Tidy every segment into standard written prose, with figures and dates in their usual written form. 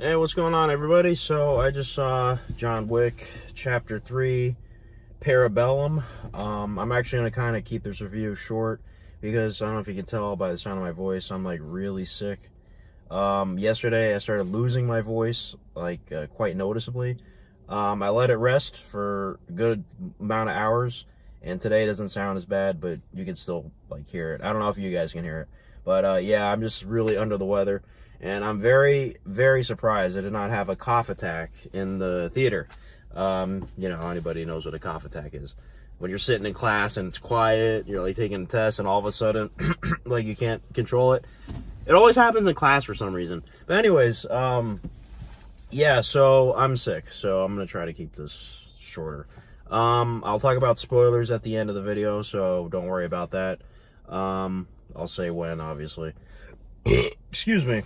Hey, what's going on, everybody? So I just saw John Wick Chapter 3, Parabellum. I'm actually going to kind of keep this review short because I don't know if you can tell by the sound of my voice, I'm like really sick. Yesterday I started losing my voice like quite noticeably. I let it rest for a good amount of hours, and today it doesn't sound as bad, but you can still like hear it. I don't know if you guys can hear it, but yeah, I'm just really under the weather. And I'm very, very surprised I did not have a cough attack in the theater. You know, anybody knows what a cough attack is. When you're sitting in class and it's quiet, you're like taking a test, and all of a sudden, like you can't control it. It always happens in class for some reason. But anyways, yeah, so I'm sick. So I'm going to try to keep this shorter. I'll talk about spoilers at the end of the video, so don't worry about that. I'll say when, obviously. Excuse me.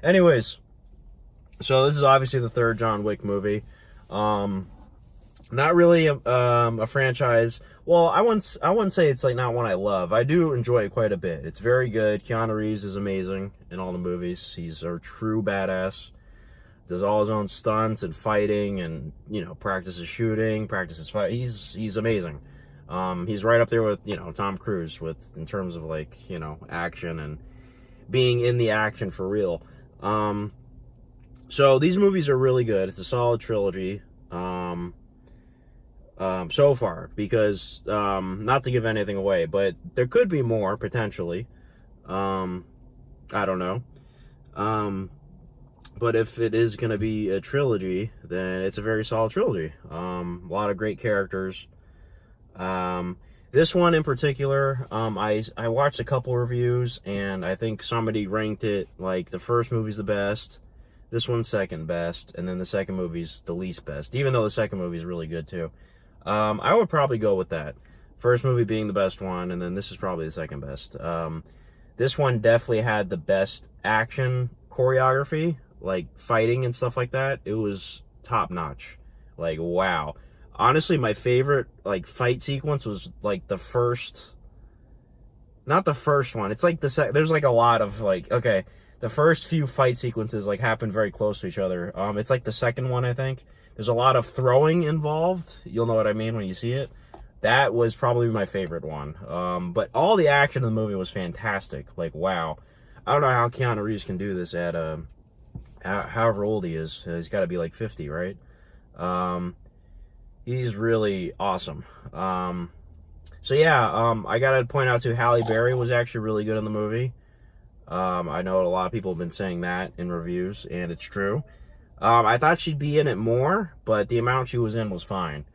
Anyways, so this is obviously the third John Wick movie. Not really a franchise. Well, I wouldn't say it's like not one I love. I do enjoy it quite a bit. It's very good. Keanu Reeves is amazing in all the movies. He's a true badass. Does all his own stunts and fighting, and you know, practices shooting, practices fight. He's amazing. He's right up there with, you know, Tom Cruise in terms of like, you know, action and being in the action for real. So these movies are really good. It's a solid trilogy, so far, because, not to give anything away, but there could be more potentially. I don't know. But if it is going to be a trilogy, then it's a very solid trilogy. A lot of great characters. This one in particular, I watched a couple reviews, and I think somebody ranked it like the first movie's the best, this one's second best, and then the second movie's the least best, even though the second movie's really good too. I would probably go with that. First movie being the best one, and then this is probably the second best. This one definitely had the best action choreography, like fighting and stuff like that. It was top notch. Like, wow. Honestly, my favorite, like, fight sequence was, like, the first... Not the first one. It's, like, the second... There's, like, a lot of, like... Okay, the first few fight sequences, like, happen very close to each other. It's, like, the second one, I think. There's a lot of throwing involved. You'll know what I mean when you see it. That was probably my favorite one. But all the action in the movie was fantastic. Like, wow. I don't know how Keanu Reeves can do this at, however old he is. He's got to be, like, 50, right? He's really awesome. So yeah, I gotta point out too, Halle Berry was actually really good in the movie. I know a lot of people have been saying that in reviews, and it's true. I thought she'd be in it more, but the amount she was in was fine.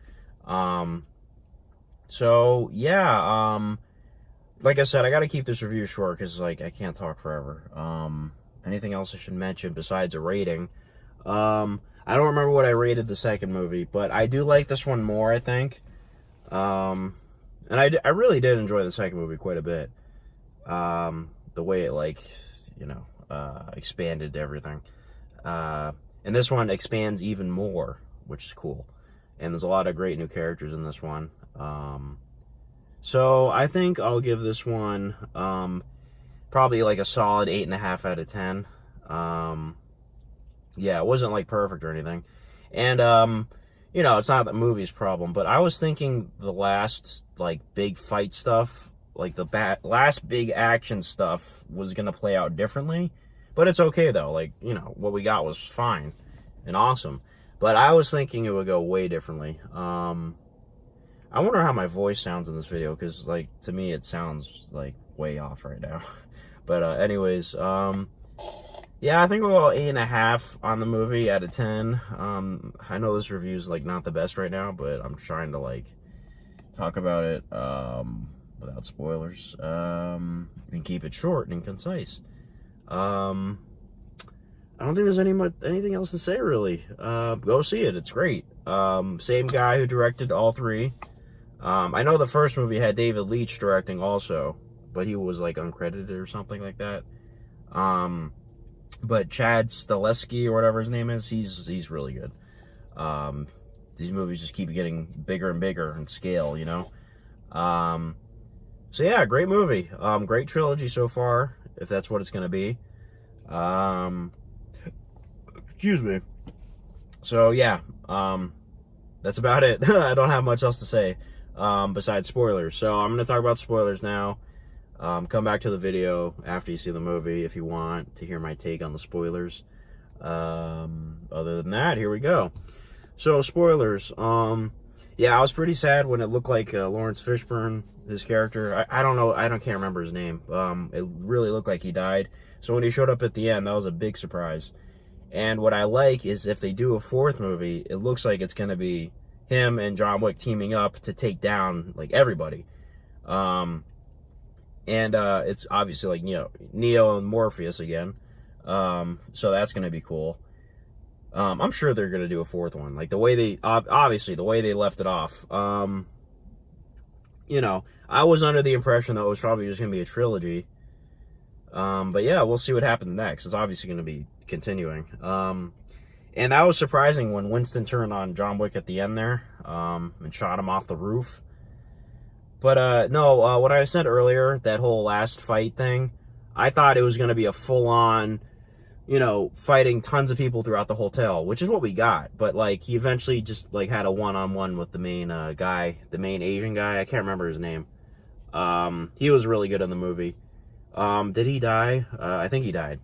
So yeah, like I said, I gotta keep this review short because like I can't talk forever. Anything else I should mention besides a rating? I don't remember what I rated the second movie, but I do like this one more, I think. And I really did enjoy the second movie quite a bit. The way it, like, you know, expanded everything. And this one expands even more, which is cool. And there's a lot of great new characters in this one. So I think I'll give this one probably like a solid 8.5 out of 10. Yeah, it wasn't, like, perfect or anything. And, you know, it's not the movie's problem, but I was thinking the last, like, big fight stuff, like, the last big action stuff was going to play out differently. But it's okay, though. Like, you know, what we got was fine and awesome. But I was thinking it would go way differently. I wonder how my voice sounds in this video, because, like, to me it sounds, like, way off right now. But, anyways, yeah, I think we'll go 8.5 on the movie out of 10. I know this review's like not the best right now, but I'm trying to like talk about it without spoilers, and keep it short and concise. I don't think there's anything else to say really. Go see it; it's great. Same guy who directed all three. I know the first movie had David Leitch directing also, but he was like uncredited or something like that. But Chad Stahelski or whatever his name is, he's really good. These movies just keep getting bigger and bigger in scale, you know. So yeah, great movie. Great trilogy so far, if that's what it's gonna be. Excuse me. So yeah, that's about it. I don't have much else to say besides spoilers. So I'm going to talk about spoilers now. Come back to the video after you see the movie if you want to hear my take on the spoilers. Other than that, here we go. So spoilers. Yeah, I was pretty sad when it looked like Lawrence Fishburne, his character. I don't know. Can't remember his name. It really looked like he died. So when he showed up at the end, that was a big surprise. And what I like is if they do a fourth movie, it looks like it's going to be him and John Wick teaming up to take down like everybody. And it's obviously like, you know, Neo and Morpheus again. So that's going to be cool. I'm sure they're going to do a fourth one. Like the way they, obviously the way they left it off. You know, I was under the impression that it was probably just going to be a trilogy. But yeah, we'll see what happens next. It's obviously going to be continuing. And that was surprising when Winston turned on John Wick at the end there, and shot him off the roof. But, no, what I said earlier, that whole last fight thing, I thought it was going to be a full-on, you know, fighting tons of people throughout the hotel, which is what we got. But, like, he eventually just, like, had a one-on-one with the main guy, the main Asian guy. I can't remember his name. He was really good in the movie. Did he die? I think he died.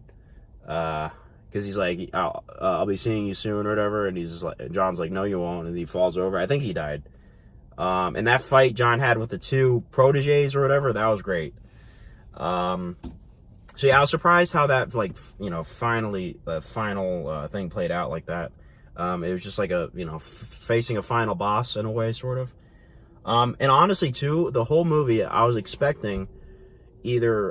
Because he's like, I'll be seeing you soon or whatever. And he's just like, John's like, no, you won't. And he falls over. I think he died. And that fight John had with the two proteges or whatever, that was great. So yeah, I was surprised how that, like, you know, finally, the final thing played out like that. It was just like a, you know, facing a final boss in a way, sort of. And honestly, too, the whole movie, I was expecting either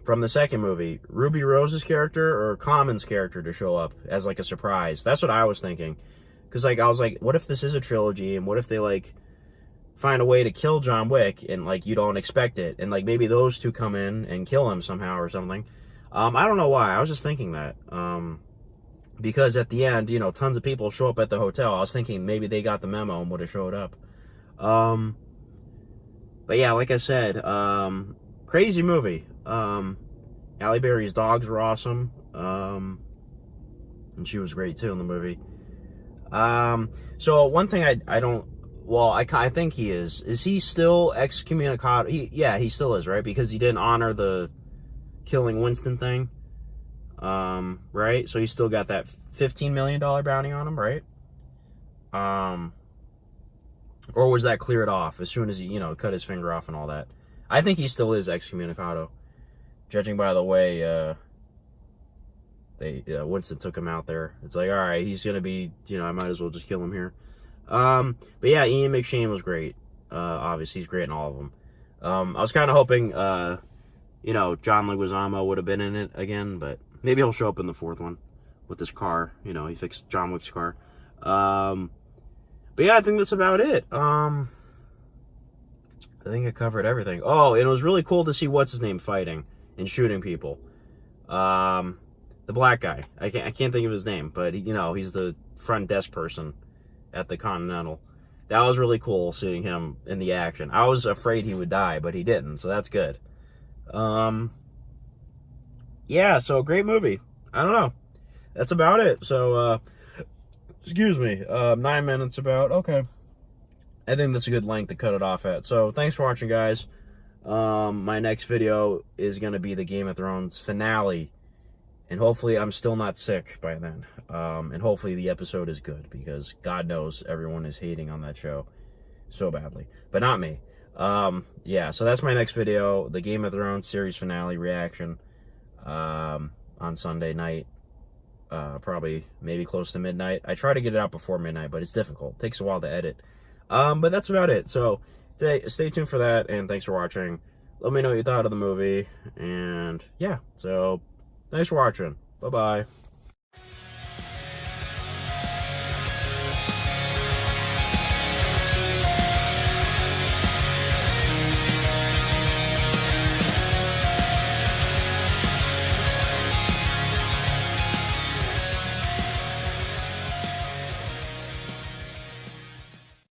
from the second movie, Ruby Rose's character or Common's character to show up as, like, a surprise. That's what I was thinking. Because, like, I was like, what if this is a trilogy, and what if they, like, find a way to kill John Wick, and, like, you don't expect it, and, like, maybe those two come in and kill him somehow or something. I don't know why. I was just thinking that. Because at the end, you know, tons of people show up at the hotel. I was thinking maybe they got the memo and would have showed up. But yeah, like I said, crazy movie. Halle Berry's dogs were awesome. And she was great too in the movie. So one thing I don't, well, I think he is. Is he still excommunicado? Yeah, he still is, right? Because he didn't honor the killing Winston thing. Right? So he still got that $15 million bounty on him, right? Or was that cleared off as soon as he, you know, cut his finger off and all that? I think he still is excommunicado, judging by the way Winston took him out there. It's like, all right, he's gonna be, you know, I might as well just kill him here. But yeah, Ian McShane was great. Obviously, he's great in all of them. I was kind of hoping, you know, John Leguizamo would have been in it again, but maybe he'll show up in the fourth one with his car. You know, he fixed John Wick's car. But yeah, I think that's about it. I think I covered everything. Oh, and it was really cool to see what's his name fighting and shooting people. The black guy. I can't think of his name, but you know, he's the front desk person at the Continental. That was really cool seeing him in the action. I was afraid he would die, but he didn't, so that's good. Yeah, so great movie. I don't know. That's about it. So, excuse me, 9 minutes about. Okay. I think that's a good length to cut it off at. So, thanks for watching, guys. My next video is going to be the Game of Thrones finale. And hopefully I'm still not sick by then. And hopefully the episode is good, because God knows everyone is hating on that show so badly. But not me. Yeah, so that's my next video. The Game of Thrones series finale reaction on Sunday night. Probably maybe close to midnight. I try to get it out before midnight, but it's difficult. It takes a while to edit. But that's about it. So stay tuned for that, and thanks for watching. Let me know what you thought of the movie. And yeah, so thanks for watching. Bye-bye.